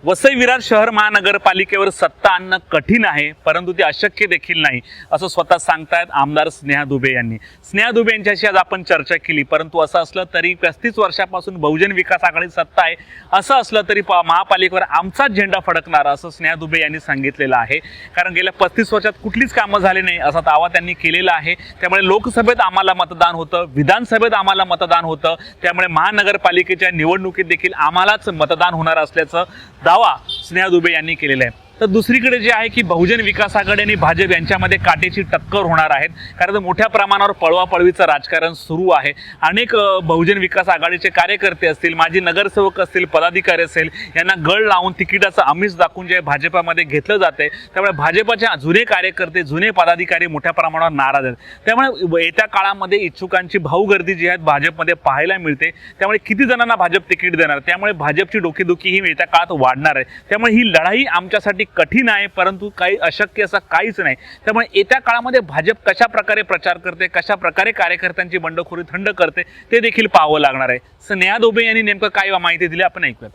वसई विरार शहर महानगरपालिकेवर सत्ता आणणं कठीण आहे, परंतु ते अशक्य देखील नाही असं स्वतः सांगतायत आमदार स्नेहा दुबे यांनी. स्नेहा दुबे यांच्याशी आज आपण चर्चा केली. परंतु असं असलं तरी 35 वर्षापासून बहुजन विकास आघाडी सत्ता आहे, असं असलं तरी महापालिकेवर आमचाच झेंडा फडकणारा असं स्नेहा दुबे यांनी सांगितलेलं आहे. कारण गेल्या 35 वर्षात कुठलीच कामं झाली नाही असा दावा त्यांनी केलेला आहे. त्यामुळे लोकसभेत आम्हाला मतदान होतं, विधानसभेत आम्हाला मतदान होतं, त्यामुळे महानगरपालिकेच्या निवडणुकीत देखील आम्हालाच मतदान होणार असल्याचं दावा स्नेहा दुबे यांनी केलेला आहे. तर दुसरीकडे जे आहे की बहुजन विकास आघाडी आणि भाजप यांच्यामध्ये काटेची टक्कर होणार आहेत. कारण मोठ्या प्रमाणावर पळवापळवीचं राजकारण सुरू आहे. अनेक बहुजन विकास आघाडीचे कार्यकर्ते असतील, माजी नगरसेवक असतील, पदाधिकारी असेल, यांना गळ लावून तिकिटाचं आमिष दाखवून जे भाजपामध्ये घेतलं जाते. त्यामुळे भाजपच्या जुने कार्यकर्ते, जुने पदाधिकारी मोठ्या प्रमाणावर नाराज आहेत. त्यामुळे येत्या काळामध्ये इच्छुकांची भाऊगर्दी जी आहे भाजपमध्ये पाहायला मिळते. त्यामुळे किती जणांना भाजप तिकीट देणार, त्यामुळे भाजपची डोकेदुखी ही येत्या काळात वाढणार आहे. त्यामुळे ही लढाई आमच्यासाठी कठीण आहे, परंतु काही अशक्य असं काहीच नाही. त्यामुळे येत्या काळामध्ये भाजप कशा प्रकारे प्रचार करते, कशा प्रकारे कार्यकर्त्यांची बंडखोरी थंड करते ते देखील पाहावं लागणार आहे. स्नेहा दुबे यांनी नेमकं काय माहिती दिली आपण ऐकूयात.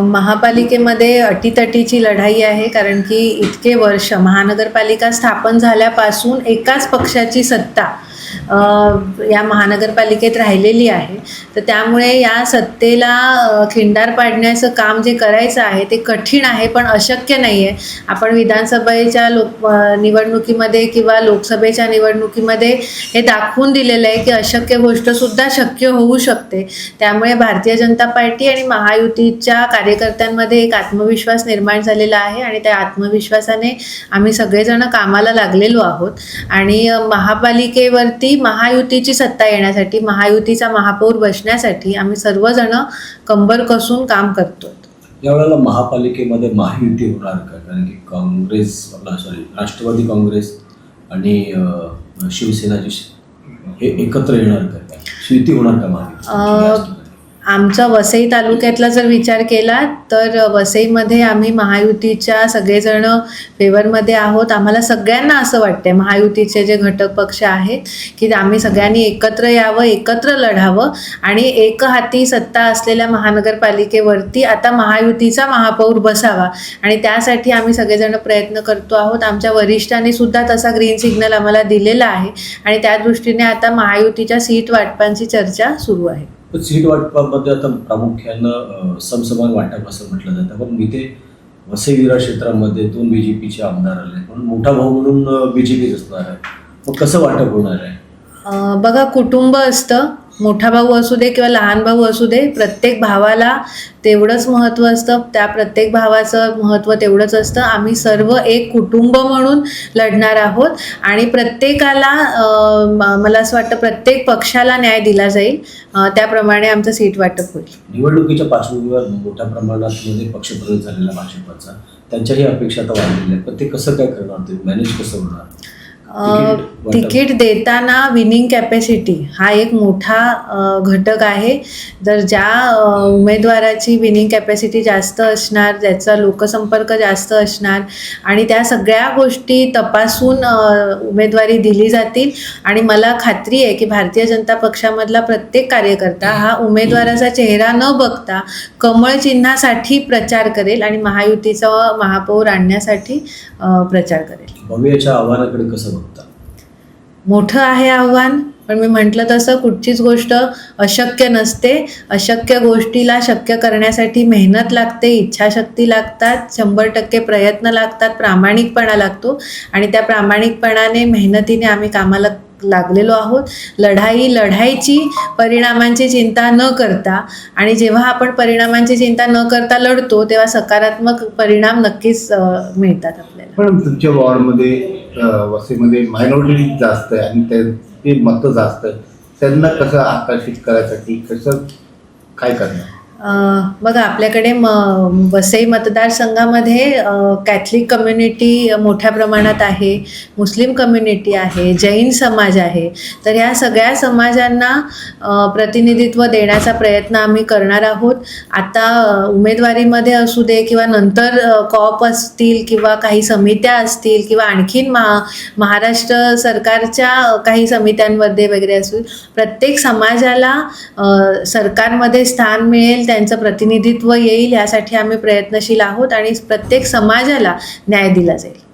महापालिकेमध्ये अटीतटीची लढाई आहे. कारण की इतके वर्ष महानगरपालिका स्थापन झाल्यापासून एकाच पक्षाची सत्ता या महानगरपालिकेत राहिलेली आहे. तर त्यामुळे या सत्तेला खिंडार पाडण्याचं काम जे करायचं आहे ते कठीण आहे, पण अशक्य नाही आहे. आपण विधानसभेच्या निवडणुकीमध्ये किंवा लोकसभेच्या निवडणुकीमध्ये हे दाखवून दिलेलं आहे की अशक्य गोष्टसुद्धा शक्य होऊ शकते. त्यामुळे भारतीय जनता पार्टी आणि महायुतीच्या कार्यकर्त्यांमध्ये एक आत्मविश्वास निर्माण झालेला आहे आणि त्या आत्मविश्वासाने आम्ही सगळेजण कामाला लागलेलो आहोत. आणि महापालिकेवरती महायुतीची सत्ता येण्यासाठी, महायुतीचा महापौर बसण्यासाठी आम्ही सर्वजण कंबर कसून काम करतो. यावेळेला महापालिकेमध्ये महायुती होणार का? कारण की राष्ट्रवादी काँग्रेस आणि शिवसेना हे एकत्र येणार का? युती होणार का महायुती? आमचा वसई तालुक्यातला जर विचार केला तर वसईमध्ये आम्ही महायुतीच्या सगळेजण फेवरमध्ये आहोत. आम्हाला सगळ्यांना असं वाटतंय, महायुतीचे जे घटक पक्ष आहेत, की आम्ही सगळ्यांनी एकत्र यावं, एकत्र लढावं आणि एक हाती सत्ता असलेल्या महानगरपालिकेवरती आता महायुतीचा महापौर बसावा. आणि त्यासाठी आम्ही सगळेजण प्रयत्न करतो आहोत. आमच्या वरिष्ठांनी सुद्धा तसा ग्रीन सिग्नल आम्हाला दिलेला आहे आणि त्या दृष्टीने आता महायुतीच्या सीट वाटपांची चर्चा सुरू आहे. पण सीट वाटपामध्ये आता प्रामुख्यानं समसमान वाटप असं म्हटलं जातं. पण इथे वसई विरार क्षेत्रामध्ये 2 BJPचे आमदार आले, पण मोठा भाऊ म्हणून BJPच असणार आहे. मग कसं वाटप होणार आहे? बघा, कुटुंब असतं, मोठा भाऊ असू दे किंवा लहान भाऊ असू दे, प्रत्येक भावाला तेवढंच महत्त्व असतं. त्या प्रत्येक भावाचं महत्त्व तेवढंच असतं. आम्ही सर्व एक कुटुंब म्हणून लढणार आहोत आणि प्रत्येकाला, मला असं वाटतं प्रत्येक पक्षाला न्याय दिला जाईल, त्याप्रमाणे आमचं सीट वाटप होईल. निवडणुकीच्या पार्श्वभूमीवर मोठ्या प्रमाणात पक्षप्रवेश झालेला भाजपचा, त्यांच्याही अपेक्षा आता वाढलेल्या आहेत. पण ते कसं काय करणार, ते मॅनेज कसं होणार? तिकीट देताना विनिंग कॅपॅसिटी हा एक मोठा घटक आहे. जर ज्या उमेदवाराची विनिंग कॅपॅसिटी जास्त असणार, ज्याचा लोकसंपर्क जास्त असणार आणि त्या सगळ्या गोष्टी तपासून उमेदवारी दिली जातील. आणि मला खात्री आहे की भारतीय जनता पक्षामधला प्रत्येक कार्यकर्ता हा उमेदवाराचा चेहरा न बघता कमळ चिन्हासाठी प्रचार करेल आणि महायुतीचा महापौर आणण्यासाठी प्रचार करेल. भव्याच्या आव्हानाकडे कसं बघता? मोठं आहे आव्हान, पण मी म्हटलं तसं कुठचीच गोष्ट अशक्य नसते. अशक्य गोष्टीला शक्य करण्यासाठी मेहनत लागते, इच्छाशक्ती लागतात, 100% प्रयत्न लागतात, प्रामाणिकपणा लागतो आणि त्या प्रामाणिकपणाने, मेहनतीने आम्ही कामाला लागलेलो आहोत. लढाई लढायची, परिणामांची चिंता न करता. आणि जेव्हा आपण परिणामांची चिंता न करता लढतो तेव्हा सकारात्मक परिणाम नक्कीच मिळतात आपल्याला. पण तुमच्या वॉर्डमध्ये वसईमध्ये मायनॉरिटी जास्त आहे आणि ते मतं जास्त आहे, त्यांना कसं आकर्षित करायसाठी कसं काय करणार? बघा, आपल्याकडे वसई मतदारसंघामध्ये कॅथलिक कम्युनिटी मोठ्या प्रमाणात आहे, मुस्लिम कम्युनिटी आहे, जैन समाज आहे. तर ह्या सगळ्या समाजांना प्रतिनिधित्व देण्याचा प्रयत्न आम्ही करणार आहोत. आता उमेदवारीमध्ये असू दे किंवा नंतर कॉप असतील किंवा काही समित्या असतील किंवा आणखीन महाराष्ट्र सरकारच्या काही समित्यांमध्ये वगैरे असू, प्रत्येक समाजाला सरकारमध्ये स्थान मिळेल त्यांचं प्रतिनिधित्व येईल यासाठी आम्ही प्रयत्नशील आहोत आणि प्रत्येक समाजाला न्याय दिला जाईल.